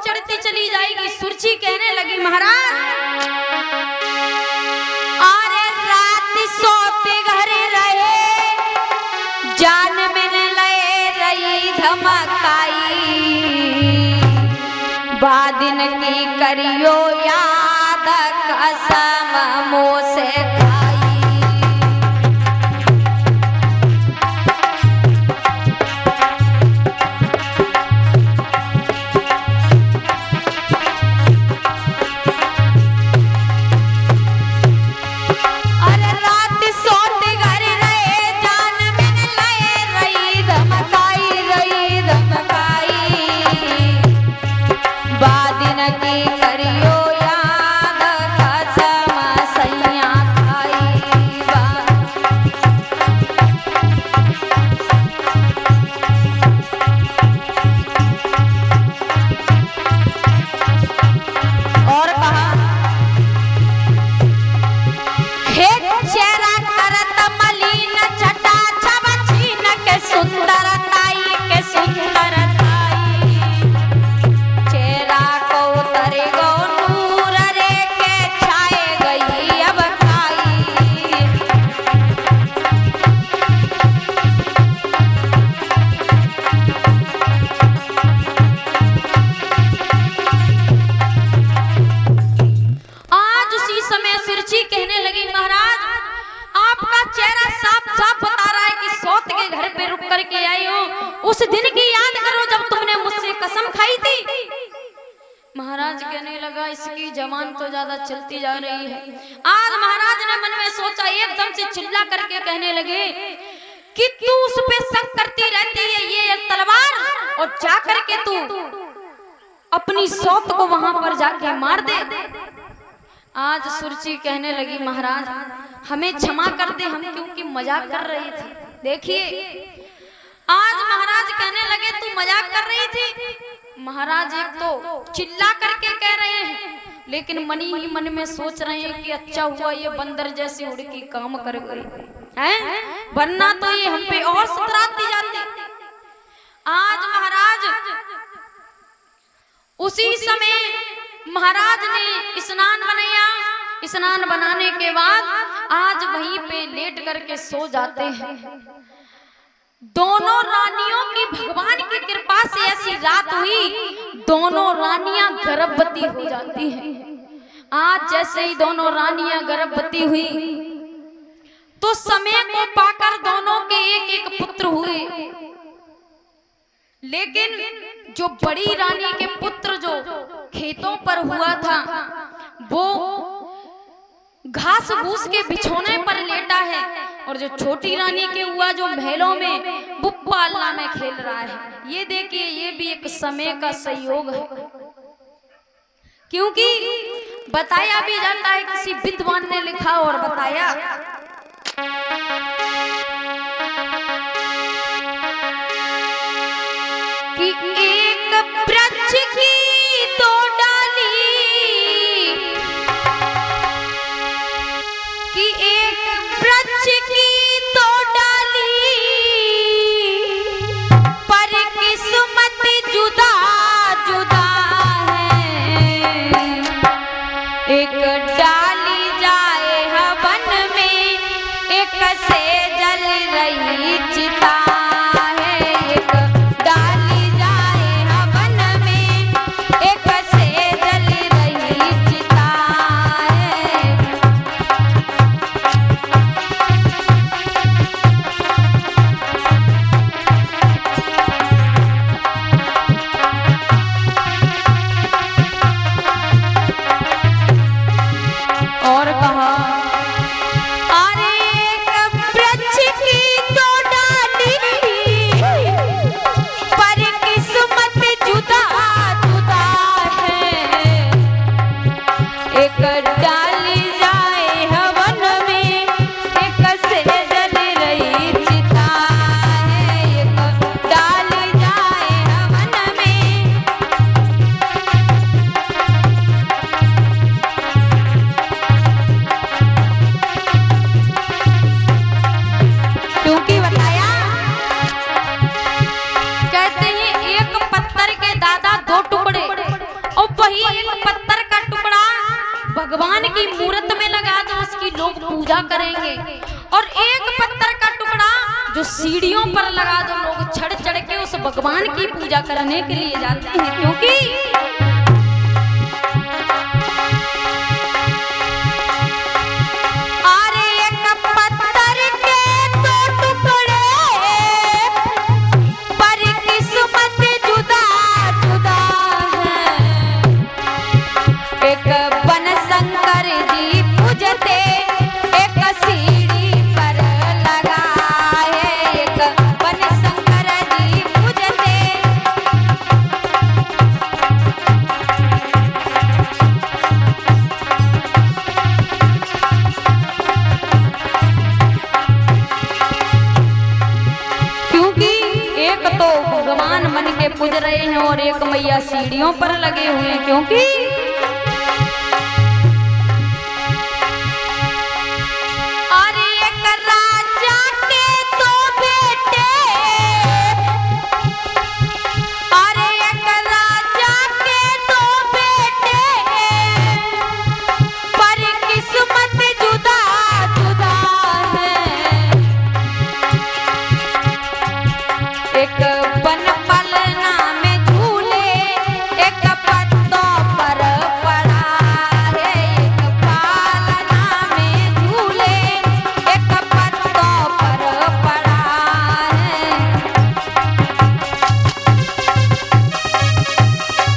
चढ़ती चली जाएगी। सुरची कहने लगी महाराज अरे रात सोते घर रहे जान में ले रही धमकाई बादिन की करियो याद कसम मुँह से उस दिन की याद करो जब तुमने मुझसे कसम खाई थी। महाराज कहने लगा इसकी जवान तो ज्यादा चलती जा रही है। आज महाराज ने मन में सोचा, एकदम से चिल्ला करके कहने लगे कि तू उस पे शक करती रहती है, ये एक तलवार और जा करके तू अपनी सौत को वहां पर जाके मार दे। आज सुरची कहने लगी महाराज हमें क्षमा कर दे, हम क्योंकि मजाक कर रही थी। देखिए आज महाराज कहने लगे तू मजाक कर रही थी। महाराज एक तो चिल्ला करके कह रहे हैं लेकिन मन ही मन में सोच रहे हैं कि अच्छा हुआ ये बंदर जैसी उड़ की काम कर गई हैं, वरना तो ये हम पे और सतराती जाती। आज महाराज उसी समय महाराज ने स्नान बनाया। स्नान बनाने के बाद आज वहीं पे लेट करके सो जाते हैं। दोनों रानियों की भगवान की कृपा से ऐसी रात हुई, दोनों रानियां गर्भवती हो जाती हैं। आज जैसे ही दोनों रानियां गर्भवती हुई तो समय को पाकर दोनों के एक एक पुत्र हुए। लेकिन जो बड़ी रानी के पुत्र जो खेतों पर हुआ था वो घास फूस के बिछोने पर लेटा है और जो छोटी रानी के हुआ जो महलों में बुप्पा अल्लाह में खेल रहा है। ये देखिए ये भी एक समय का संयोग है, क्योंकि बताया भी जाता है, किसी विद्वान ने लिखा और बताया कि एक वृक्ष की दो डाली कि एक वृक्ष की दो डाली पर किस्मत जुदा जुदा है। एक डाली जाए हवन में सीढ़ियों पर लगा दो, लोग चढ़ चढ़ के उस भगवान की पूजा करने के लिए जाते हैं, क्योंकि पूज रहे हैं और एक मैया सीढ़ियों पर लगे हुए हैं, क्योंकि